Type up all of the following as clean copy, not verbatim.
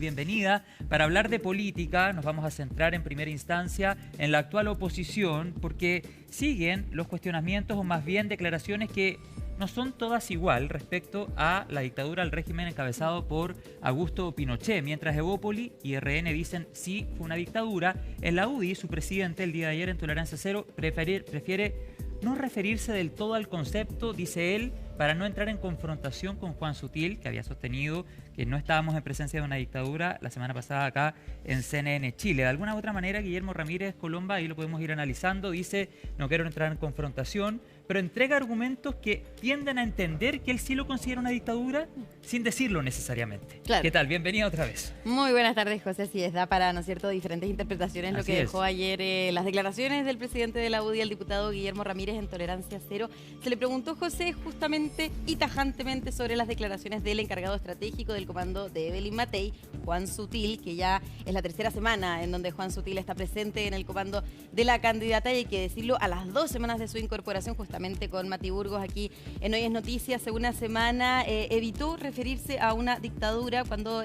Bienvenida. Para hablar de política nos vamos a centrar en primera instancia en la actual oposición porque siguen los cuestionamientos o más bien declaraciones que no son todas igual respecto a la dictadura del régimen encabezado por Augusto Pinochet. Mientras Evópoli y RN dicen sí, fue una dictadura, en la UDI su presidente el día de ayer en Tolerancia Cero prefiere no referirse del todo al concepto, dice él, para no entrar en confrontación con Juan Sutil, que había sostenido que no estábamos en presencia de una dictadura la semana pasada acá en CNN Chile. De alguna u otra manera, Guillermo Ramírez Colomba, ahí lo podemos ir analizando, dice, no quiero entrar en confrontación, pero entrega argumentos que tienden a entender que él sí lo considera una dictadura sin decirlo necesariamente. Claro. ¿Qué tal? Bienvenido otra vez. Muy buenas tardes, José. Así es, da para, ¿no es cierto?, diferentes interpretaciones lo Así que es. dejó ayer las declaraciones del presidente de la UDI, el diputado Guillermo Ramírez, en Tolerancia Cero. Se le preguntó, José, justamente y tajantemente sobre las declaraciones del encargado estratégico del comando de Evelyn Matei, Juan Sutil, que ya es la tercera semana en donde Juan Sutil está presente en el comando de la candidata, y hay que decirlo, a las 2 semanas de su incorporación, justamente con Mati Burgos aquí en Hoy es Noticias, hace una semana evitó referirse a una dictadura cuando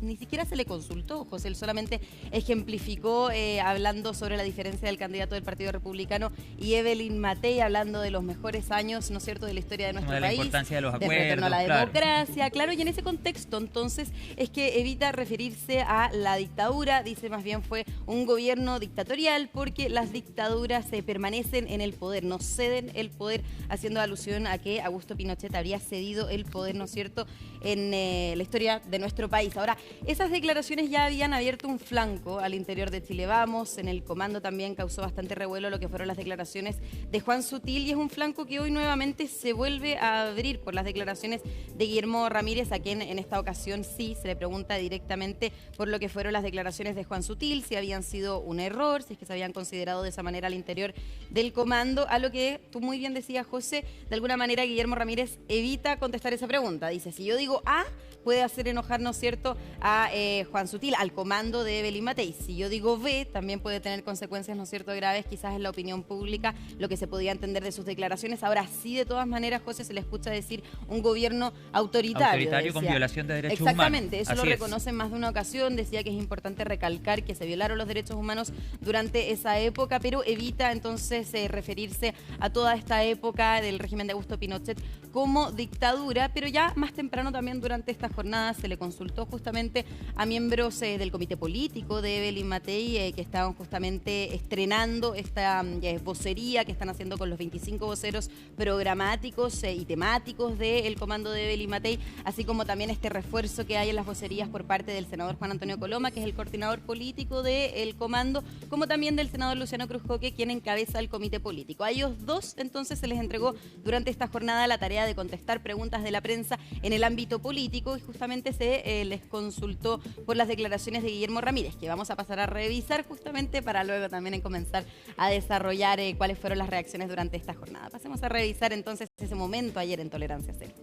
ni siquiera se le consultó, José. Él solamente ejemplificó hablando sobre la diferencia del candidato del Partido Republicano y Evelyn Matei, hablando de los mejores años, ¿no es cierto?, de la historia de nuestro De la país, importancia de los del acuerdos, retorno a la claro. democracia, claro, y en ese contexto entonces es que evita referirse a la dictadura, dice más bien fue un gobierno dictatorial porque las dictaduras permanecen en el poder, no ceden el poder, haciendo alusión a que Augusto Pinochet habría cedido el poder, ¿no es cierto?, en la historia de nuestro país. Ahora, esas declaraciones ya habían abierto un flanco al interior de Chile Vamos, en el comando también causó bastante revuelo lo que fueron las declaraciones de Juan Sutil, y es un flanco que hoy nuevamente se vuelve a abrir por las declaraciones de Guillermo Ramírez, a quien en esta ocasión sí se le pregunta directamente por lo que fueron las declaraciones de Juan Sutil, si habían sido un error, si es que se habían considerado de esa manera al interior del comando, a lo que tú muy bien decías, José. De alguna manera Guillermo Ramírez evita contestar esa pregunta. Dice, si yo digo A, puede hacer enojar, ¿no es cierto?, a Juan Sutil, al comando de Evelyn Matei. Si yo digo B, también puede tener consecuencias, ¿no es cierto?, graves, quizás en la opinión pública, lo que se podía entender de sus declaraciones. Ahora sí, de todas maneras, José, se le escucha decir un gobierno autoritario. Autoritario con violación de derechos humanos. Exactamente, eso Así lo es. reconoce en más de una ocasión. Decía que es importante recalcar que se violaron los derechos humanos durante esa época, pero evita entonces referirse a toda esta época del régimen de Augusto Pinochet como dictadura. Pero ya más temprano también durante esta jornada se le consultó justamente a miembros del comité político de Evelyn Matei, que estaban justamente estrenando esta vocería que están haciendo con los 25 voceros programáticos y temáticos del comando de Evelyn Matei, así como también este refuerzo que hay en las vocerías por parte del senador Juan Antonio Coloma, que es el coordinador político del comando, como también del senador Luciano Cruzcoque, quien encabeza el comité político. A ellos dos entonces se les entregó durante esta jornada la tarea de contestar preguntas de la prensa en el ámbito político, y justamente se les consultó por las declaraciones de Guillermo Ramírez, que vamos a pasar a revisar justamente para luego también comenzar a desarrollar cuáles fueron las reacciones durante esta jornada. Pasemos a revisar entonces ese momento ayer en Tolerancia Cero.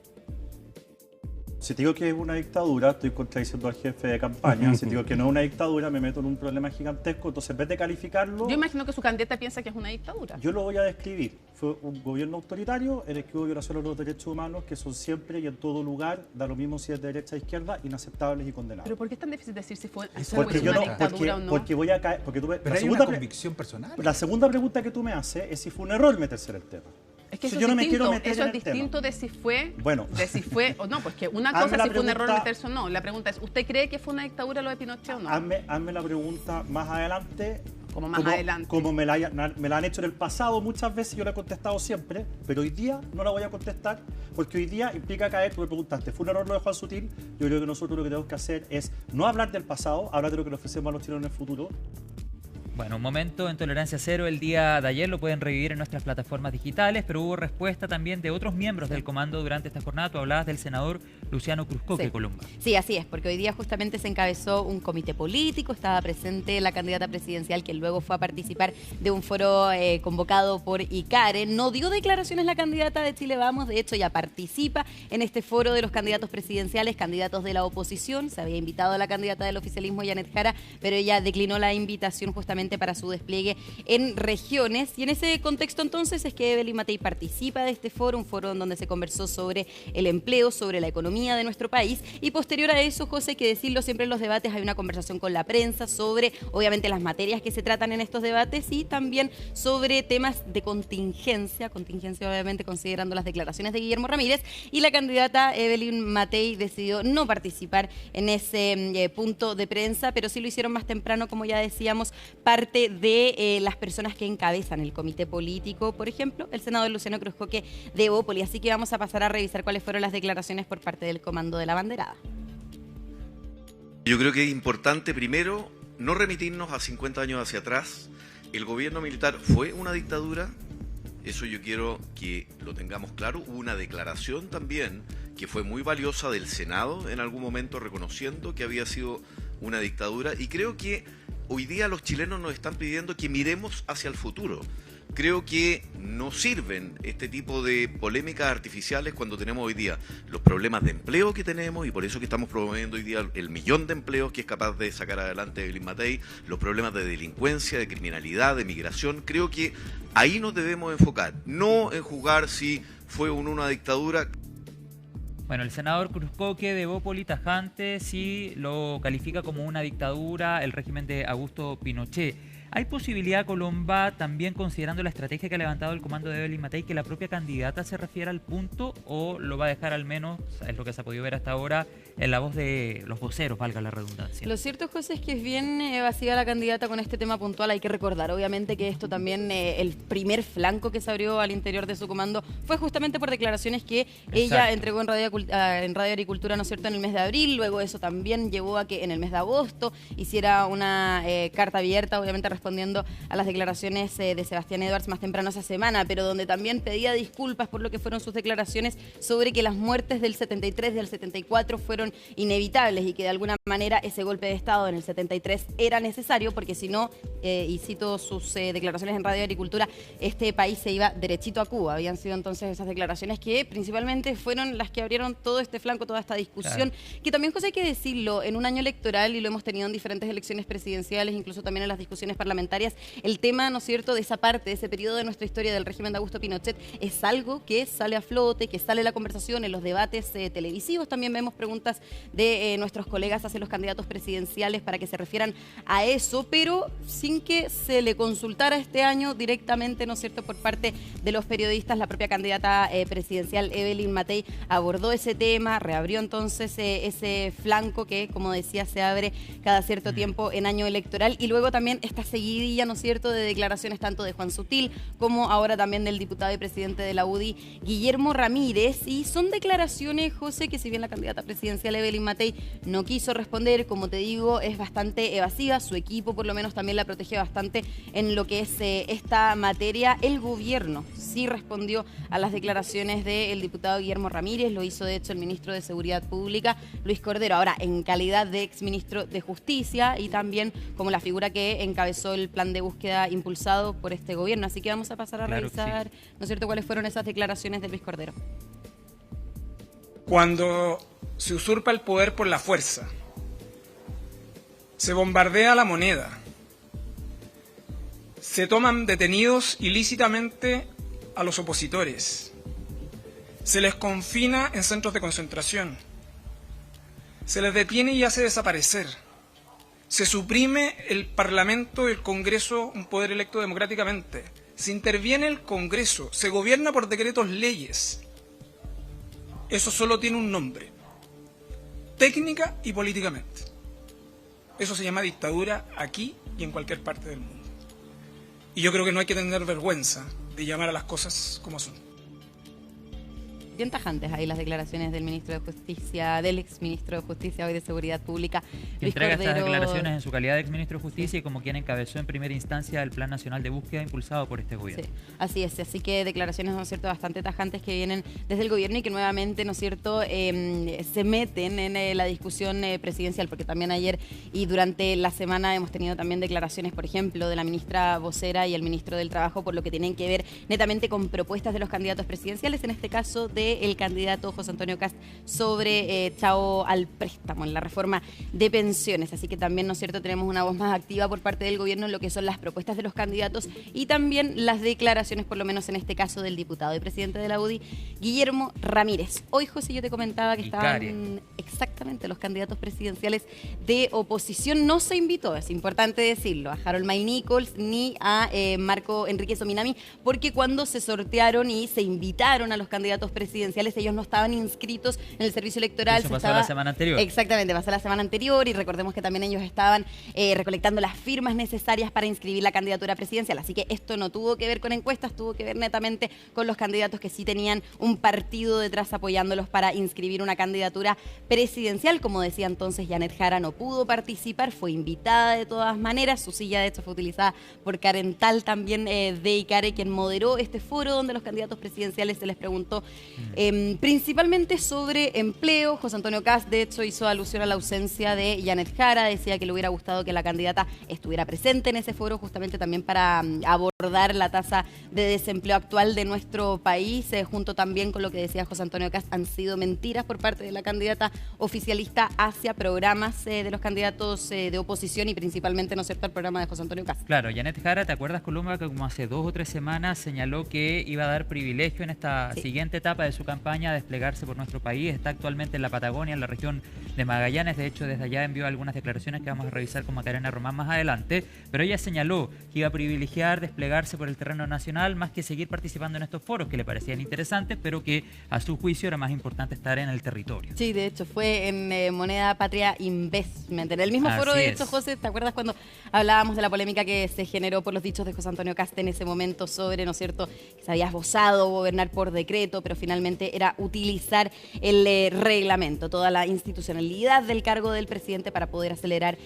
Si te digo que es una dictadura, estoy contradiciendo al jefe de campaña. Si te digo que no es una dictadura, me meto en un problema gigantesco. Entonces, en vez de calificarlo, Yo imagino que su candidata piensa que es una dictadura. yo lo voy a describir. Fue un gobierno autoritario en el que hubo violaciones de los derechos humanos, que son siempre y en todo lugar, da lo mismo si es de derecha o izquierda, inaceptables y condenables. Pero ¿por qué es tan difícil decir si fue Porque una yo no, dictadura o no? porque voy a caer, porque tú me, Pero la hay una segunda pre- convicción personal. la segunda pregunta que tú me haces es si fue un error meterse en el tema. Es que Si eso yo es no me quiero distinto, meter eso en es el tema. distinto de si fue, Bueno. de si fue o no, pues que una Hazme cosa la es si fue un error pregunta- meterse o no. La pregunta es, ¿usted cree que fue una dictadura lo de Pinochet o no? Hazme la pregunta más adelante. Como más adelante. Como me la han hecho en el pasado muchas veces, yo la he contestado siempre, pero hoy día no la voy a contestar, porque hoy día implica caer. Tú me preguntaste, ¿fue un error lo de Juan Sutil? Yo creo que nosotros lo que tenemos que hacer es no hablar del pasado, hablar de lo que le ofrecemos a los chilenos en el futuro. Bueno, un momento en Tolerancia Cero el día de ayer, lo pueden revivir en nuestras plataformas digitales, pero hubo respuesta también de otros miembros del comando durante esta jornada. Tú hablabas del senador Luciano Cruzcoque, Sí. Colomba. Sí, así es, porque hoy día justamente se encabezó un comité político, estaba presente la candidata presidencial, que luego fue a participar de un foro convocado por ICARE. No dio declaraciones la candidata de Chile Vamos, de hecho ya participa en este foro de los candidatos presidenciales, candidatos de la oposición. Se había invitado a la candidata del oficialismo, Yanet Jara, pero ella declinó la invitación justamente justamente para su despliegue en regiones. Y en ese contexto entonces es que Evelyn Matei participa de este foro, un foro en donde se conversó sobre el empleo, sobre la economía de nuestro país. Y posterior a eso, José, hay que decirlo, siempre en los debates hay una conversación con la prensa sobre, obviamente, las materias que se tratan en estos debates y también sobre temas de contingencia obviamente considerando las declaraciones de Guillermo Ramírez, y la candidata Evelyn Matei decidió no participar en ese punto de prensa, pero sí lo hicieron más temprano, como ya decíamos, parte de las personas que encabezan el comité político, por ejemplo, el senador Luciano Cruzcoque de Evópolis. Así que vamos a pasar a revisar cuáles fueron las declaraciones por parte del comando de la banderada. Yo creo que es importante, primero, no remitirnos a 50 años hacia atrás. El gobierno militar fue una dictadura, eso yo quiero que lo tengamos claro. Hubo una declaración también que fue muy valiosa del Senado en algún momento reconociendo que había sido una dictadura, y creo que hoy día los chilenos nos están pidiendo que miremos hacia el futuro. Creo que no sirven este tipo de polémicas artificiales cuando tenemos hoy día los problemas de empleo que tenemos, y por eso que estamos promoviendo hoy día el 1.000.000 de empleos que es capaz de sacar adelante Evelyn Matei, los problemas de delincuencia, de criminalidad, de migración. Creo que ahí nos debemos enfocar, no en juzgar si fue o no una dictadura. Bueno, el senador Cruzcoque de Evópolis tajante sí lo califica como una dictadura, el régimen de Augusto Pinochet. ¿Hay posibilidad, Colomba, también considerando la estrategia que ha levantado el comando de Evelyn Matei, que la propia candidata se refiera al punto, o lo va a dejar, al menos, es lo que se ha podido ver hasta ahora, en la voz de los voceros, valga la redundancia? Lo cierto, José, es que es bien evasiva la candidata con este tema puntual. Hay que recordar, obviamente, que esto también, el primer flanco que se abrió al interior de su comando fue justamente por declaraciones que ella entregó en Radio Agricultura, ¿no es cierto?, en el mes de abril. Luego eso también llevó a que en el mes de agosto hiciera una carta abierta, obviamente respondiendo a las declaraciones de Sebastián Edwards más temprano esa semana, pero donde también pedía disculpas por lo que fueron sus declaraciones sobre que las muertes del 73 y del 74 fueron inevitables y que de alguna manera ese golpe de Estado en el 73 era necesario, porque si no, y cito sus declaraciones en Radio Agricultura, este país se iba derechito a Cuba. Habían sido entonces esas declaraciones que principalmente fueron las que abrieron todo este flanco, toda esta discusión, claro, que también, José, hay que decirlo, en un año electoral, y lo hemos tenido en diferentes elecciones presidenciales, incluso también en las discusiones parlamentarias, el tema, ¿no es cierto?, de esa parte, de ese periodo de nuestra historia del régimen de Augusto Pinochet, es algo que sale a flote, que sale a la conversación en los debates televisivos. También vemos preguntas de nuestros colegas hacia los candidatos presidenciales para que se refieran a eso, pero sin que se le consultara este año directamente, ¿no es cierto?, por parte de los periodistas. La propia candidata presidencial Evelyn Matei abordó ese tema, reabrió entonces ese flanco que, como decía, se abre cada cierto tiempo en año electoral, y luego también esta seguidilla, ¿no es cierto?, de declaraciones tanto de Juan Sutil como ahora también del diputado y presidente de la UDI, Guillermo Ramírez. Y son declaraciones, José, que si bien la candidata presidencial Evelyn Matei no quiso responder, como te digo, es bastante evasiva. Su equipo por lo menos también la protege bastante en lo que es esta materia. El gobierno sí respondió a las declaraciones del diputado Guillermo Ramírez, lo hizo de hecho el ministro de Seguridad Pública, Luis Cordero, ahora en calidad de exministro de Justicia y también como la figura que encabezó el plan de búsqueda impulsado por este gobierno. Así que vamos a pasar a revisar, ¿no es cierto?, cuáles fueron esas declaraciones de Luis Cordero. Cuando se usurpa el poder por la fuerza, se bombardea la moneda, se toman detenidos ilícitamente a los opositores, se les confina en centros de concentración, se les detiene y hace desaparecer, se suprime el Parlamento y el Congreso, un poder electo democráticamente, se interviene el Congreso, se gobierna por decretos leyes. Eso solo tiene un nombre: técnica y políticamente. Eso se llama dictadura aquí y en cualquier parte del mundo. Y yo creo que no hay que tener vergüenza de llamar a las cosas como son. Bien tajantes ahí las declaraciones del ministro de Justicia, del exministro de Justicia, hoy de Seguridad Pública, que Luis entrega Cordero. Estas declaraciones en su calidad de exministro de Justicia y como quien encabezó en primera instancia el Plan Nacional de Búsqueda impulsado por este gobierno. Sí, así es, así que declaraciones, ¿no es cierto?, bastante tajantes que vienen desde el gobierno y que nuevamente, ¿no es cierto?, se meten en la discusión presidencial, porque también ayer y durante la semana hemos tenido también declaraciones, por ejemplo, de la ministra vocera y el ministro del Trabajo por lo que tienen que ver netamente con propuestas de los candidatos presidenciales, en este caso de del candidato José Antonio Kast sobre chao al préstamo en la reforma de pensiones. Así que también, ¿no es cierto?, tenemos una voz más activa por parte del gobierno en lo que son las propuestas de los candidatos y también las declaraciones, por lo menos en este caso, del diputado y presidente de la UDI, Guillermo Ramírez. Hoy, José, yo te comentaba que estaban exactamente los candidatos presidenciales de oposición. No se invitó, es importante decirlo, a Harold May Nichols ni a Marco Enríquez Ominami, porque cuando se sortearon y se invitaron a los candidatos presidenciales, ellos no estaban inscritos en el servicio electoral. Eso pasó la semana anterior. Exactamente, pasó la semana anterior y recordemos que también ellos estaban recolectando las firmas necesarias para inscribir la candidatura presidencial. Así que esto no tuvo que ver con encuestas, tuvo que ver netamente con los candidatos que sí tenían un partido detrás apoyándolos para inscribir una candidatura presidencial. Como decía entonces, Janet Jara no pudo participar, fue invitada de todas maneras. Su silla, de hecho, fue utilizada por Karen Tal, también de ICARE, quien moderó este foro donde los candidatos presidenciales se les preguntó principalmente sobre empleo. José Antonio Kast, de hecho, hizo alusión a la ausencia de Janet Jara, decía que le hubiera gustado que la candidata estuviera presente en ese foro justamente también para abordar la tasa de desempleo actual de nuestro país, junto también con lo que decía José Antonio Kast, han sido mentiras por parte de la candidata oficialista hacia programas de los candidatos de oposición y principalmente, ¿no es cierto?, el programa de José Antonio Kast. Claro, Janet Jara, ¿te acuerdas, Columba, que como hace 2 o 3 semanas señaló que iba a dar privilegio en esta siguiente etapa de su campaña a desplegarse por nuestro país? Está actualmente en la Patagonia, en la región de Magallanes. De hecho, desde allá envió algunas declaraciones que vamos a revisar con Macarena Román más adelante, pero ella señaló que iba a privilegiar desplegarse por el terreno nacional más que seguir participando en estos foros que le parecían interesantes, pero que a su juicio era más importante estar en el territorio. Sí, de hecho, fue en Moneda Patria Investment. En el mismo foro, de hecho, José, ¿te acuerdas cuando hablábamos de la polémica que se generó por los dichos de José Antonio Kast en ese momento sobre, ¿no es cierto?, que se había esbozado gobernar por decreto, pero finalmente era utilizar el reglamento, toda la institucionalidad del cargo del presidente para poder acelerar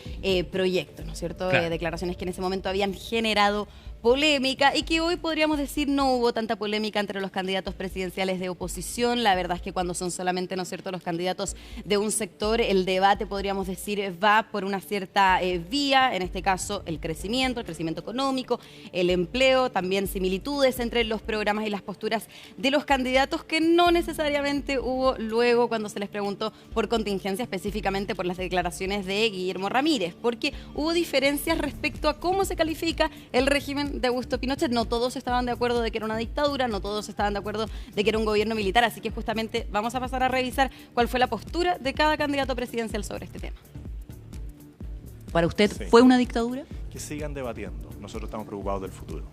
proyectos, ¿no es cierto? Claro. Declaraciones que en ese momento habían generado polémica y que hoy podríamos decir no hubo tanta polémica entre los candidatos presidenciales de oposición. La verdad es que cuando son solamente, ¿no es cierto?, los candidatos de un sector, el debate, podríamos decir, va por una cierta vía, en este caso el crecimiento económico, el empleo, también similitudes entre los programas y las posturas de los candidatos que no necesariamente hubo luego cuando se les preguntó por contingencia, específicamente por las declaraciones de Guillermo Ramírez, porque hubo diferencias respecto a cómo se califica el régimen de Augusto Pinochet. No todos estaban de acuerdo de que era una dictadura, no todos estaban de acuerdo de que era un gobierno militar, así que justamente vamos a pasar a revisar cuál fue la postura de cada candidato presidencial sobre este tema. ¿Para usted fue una dictadura? Que sigan debatiendo. Nosotros estamos preocupados del futuro.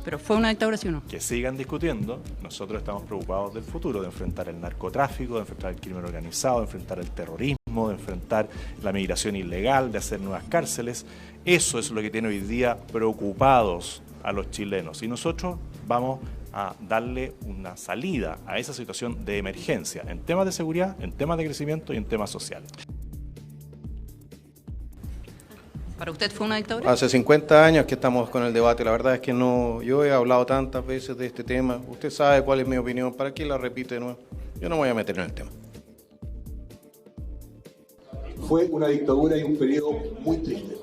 ¿Pero fue una dictadura, sí o no? Que sigan discutiendo. Nosotros estamos preocupados del futuro, de enfrentar el narcotráfico, de enfrentar el crimen organizado, de enfrentar el terrorismo, de enfrentar la migración ilegal, de hacer nuevas cárceles. Eso es lo que tiene hoy día preocupados a los chilenos. Y nosotros vamos a darle una salida a esa situación de emergencia en temas de seguridad, en temas de crecimiento y en temas sociales. ¿Para usted fue una dictadura? Hace 50 años que estamos con el debate, la verdad es que no, yo he hablado tantas veces de este tema, usted sabe cuál es mi opinión, ¿para qué la repite de nuevo? Yo no me voy a meter en el tema. Fue una dictadura y un periodo muy triste,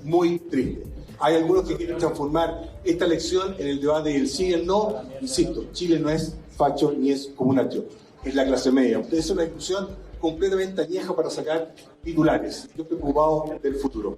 muy triste. Hay algunos que quieren transformar esta elección en el debate del sí y el no. Insisto, Chile no es facho ni es comunitario, es la clase media. Ustedes son una discusión completamente añeja para sacar titulares. Yo estoy preocupado del futuro.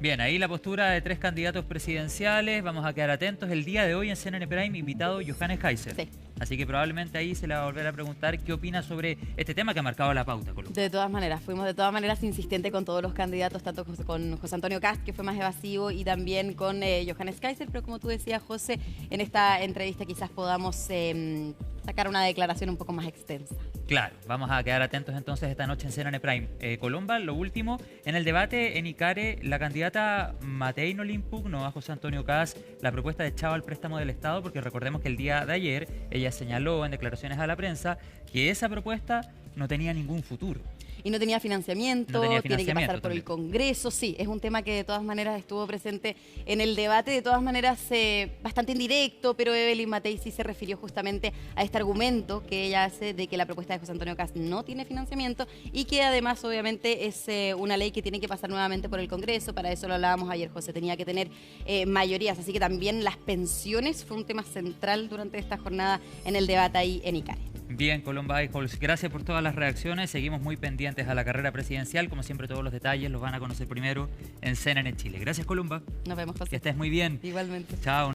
Bien, ahí la postura de 3 candidatos presidenciales. Vamos a quedar atentos. El día de hoy en CNN Prime, invitado Johannes Kaiser. Sí. Así que probablemente ahí se le va a volver a preguntar qué opina sobre este tema que ha marcado la pauta, Columna. De todas maneras, fuimos de todas maneras insistentes con todos los candidatos, tanto con José Antonio Kast, que fue más evasivo, y también con Johannes Kaiser, pero como tú decías, José, en esta entrevista quizás podamos sacar una declaración un poco más extensa. Claro, vamos a quedar atentos entonces esta noche en CNN Prime. Colomba, lo último, en el debate en ICARE, la candidata Matei no le impugnó a José Antonio Kast la propuesta de chao al préstamo del Estado, porque recordemos que el día de ayer ella señaló en declaraciones a la prensa que esa propuesta no tenía ningún futuro. y no tenía financiamiento, tiene que financiamiento pasar por el también. Congreso. Sí, es un tema que de todas maneras estuvo presente en el debate, de todas maneras bastante indirecto, pero Evelyn Matei sí se refirió justamente a este argumento que ella hace de que la propuesta de José Antonio Kast no tiene financiamiento y que además obviamente es una ley que tiene que pasar nuevamente por el Congreso. Para eso lo hablábamos ayer, José, tenía que tener mayorías, así que también las pensiones fue un tema central durante esta jornada en el debate ahí en ICARE. Bien, Colomba Eichholz, gracias por todas las reacciones. Seguimos muy pendientes a la carrera presidencial. Como siempre, todos los detalles los van a conocer primero en CNN Chile. Gracias, Colomba. Nos vemos, José. Que estés muy bien. Igualmente. Chao.